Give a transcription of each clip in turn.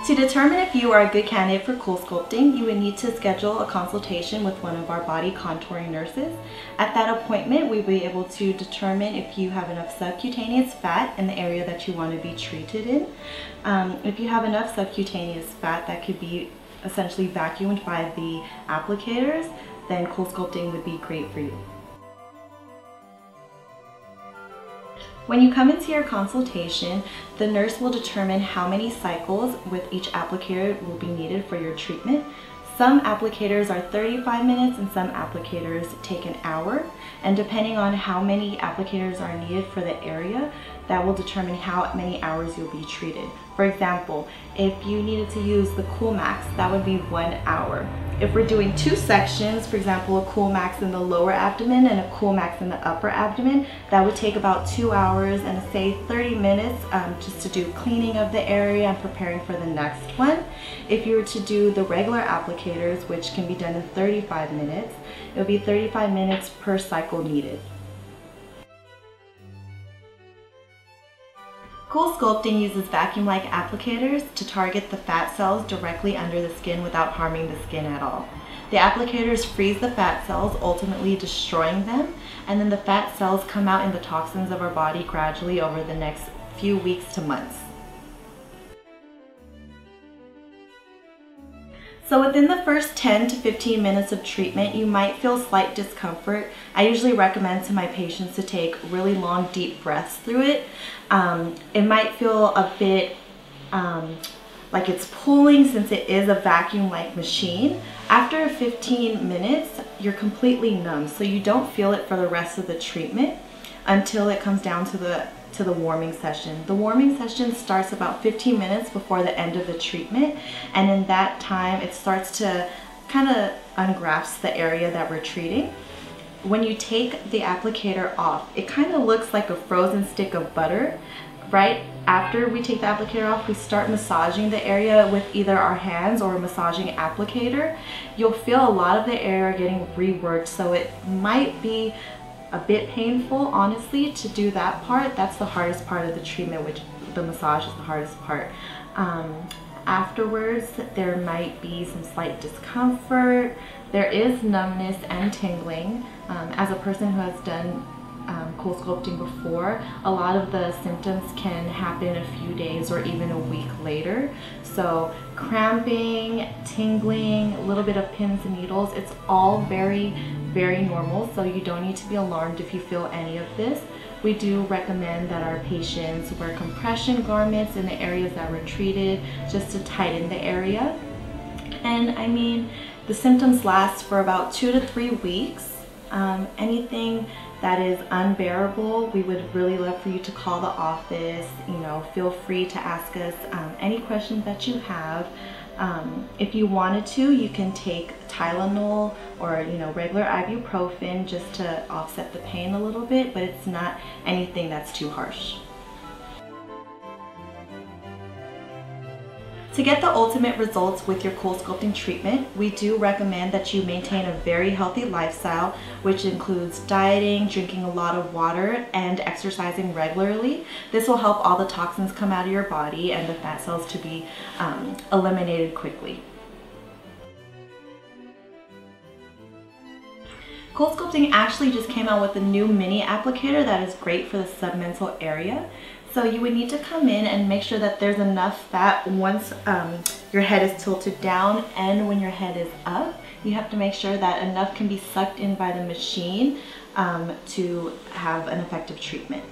To determine if you are a good candidate for Coolsculpting, you would need to schedule a consultation with one of our body contouring nurses. At that appointment, we will be able to determine if you have enough subcutaneous fat in the area that you want to be treated in. If you have enough subcutaneous fat that could be essentially vacuumed by the applicators, then Coolsculpting would be great for you. When you come into your consultation, the nurse will determine how many cycles with each applicator will be needed for your treatment. Some applicators are 35 minutes and some applicators take an hour. And depending on how many applicators are needed for the area, that will determine how many hours you'll be treated. For example, if you needed to use the Coolmax, that would be 1 hour. If we're doing 2 sections, for example, a Coolmax in the lower abdomen and a Coolmax in the upper abdomen, that would take about 2 hours and say 30 minutes just to do cleaning of the area and preparing for the next one. If you were to do the regular applicators, which can be done in 35 minutes, it would be 35 minutes per cycle needed. Coolsculpting uses vacuum-like applicators to target the fat cells directly under the skin without harming the skin at all. The applicators freeze the fat cells, ultimately destroying them, and then the fat cells come out in the toxins of our body gradually over the next few weeks to months. So within the first 10 to 15 minutes of treatment, you might feel slight discomfort. I usually recommend to my patients to take really long, deep breaths through it. It might feel a bit like it's pulling since it is a vacuum-like machine. After 15 minutes, you're completely numb, so you don't feel it for the rest of the treatment until it comes down to the warming session. The warming session starts about 15 minutes before the end of the treatment, and in that time it starts to kind of ungrafts the area that we're treating. When you take the applicator off, it kind of looks like a frozen stick of butter. Right after we take the applicator off, we start massaging the area with either our hands or a massaging applicator. You'll feel a lot of the area getting reworked, so it might be a bit painful, honestly, to do that part. That's the hardest part of the treatment, which the massage is the hardest part. Afterwards, there might be some slight discomfort. There is numbness and tingling. As a person who has done Coolsculpting before, a lot of the symptoms can happen a few days or even a week later. So cramping, tingling, a little bit of pins and needles, it's all very normal, so you don't need to be alarmed if you feel any of this. We do recommend that our patients wear compression garments in the areas that were treated just to tighten the area. And I mean, the symptoms last for about 2 to 3 weeks. Anything that is unbearable, we would really love for you to call the office. You know, feel free to ask us any questions that you have. If you wanted to, you can take Tylenol or regular ibuprofen just to offset the pain a little bit, but it's not anything that's too harsh. To get the ultimate results with your Coolsculpting treatment, we do recommend that you maintain a very healthy lifestyle, which includes dieting, drinking a lot of water, and exercising regularly. This will help all the toxins come out of your body and the fat cells to be eliminated quickly. Coolsculpting actually just came out with a new mini applicator that is great for the submental area. So you would need to come in and make sure that there's enough fat once your head is tilted down and when your head is up. You have to make sure that enough can be sucked in by the machine to have an effective treatment.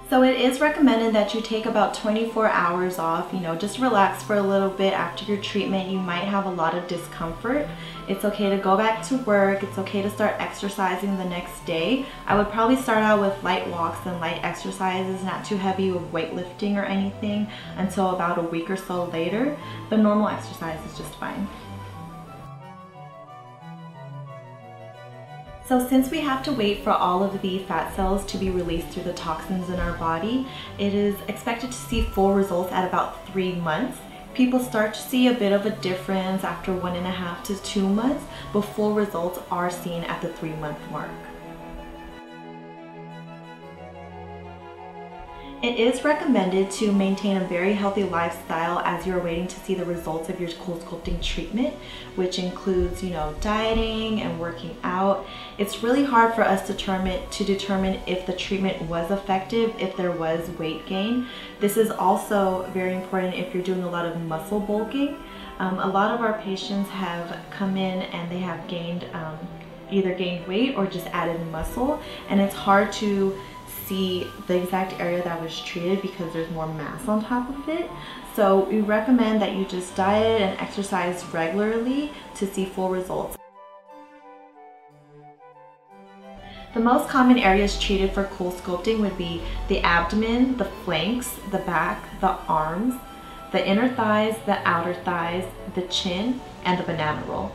So it is recommended that you take about 24 hours off, just relax for a little bit after your treatment. You might have a lot of discomfort. It's okay to go back to work. It's okay to start exercising the next day. I would probably start out with light walks and light exercises, not too heavy with weightlifting or anything until about a week or so later. The normal exercise is just fine. So since we have to wait for all of the fat cells to be released through the toxins in our body, it is expected to see full results at about 3 months. People start to see a bit of a difference after 1.5 to 2 months, but full results are seen at the 3-month mark. It is recommended to maintain a very healthy lifestyle as you're waiting to see the results of your Coolsculpting treatment, which includes, dieting and working out. It's really hard for us to determine if the treatment was effective, if there was weight gain. This is also very important if you're doing a lot of muscle bulking. A lot of our patients have come in and they have either gained weight or just added muscle, and it's hard to see the exact area that was treated because there's more mass on top of it. So we recommend that you just diet and exercise regularly to see full results. The most common areas treated for Coolsculpting would be the abdomen, the flanks, the back, the arms, the inner thighs, the outer thighs, the chin, and the banana roll.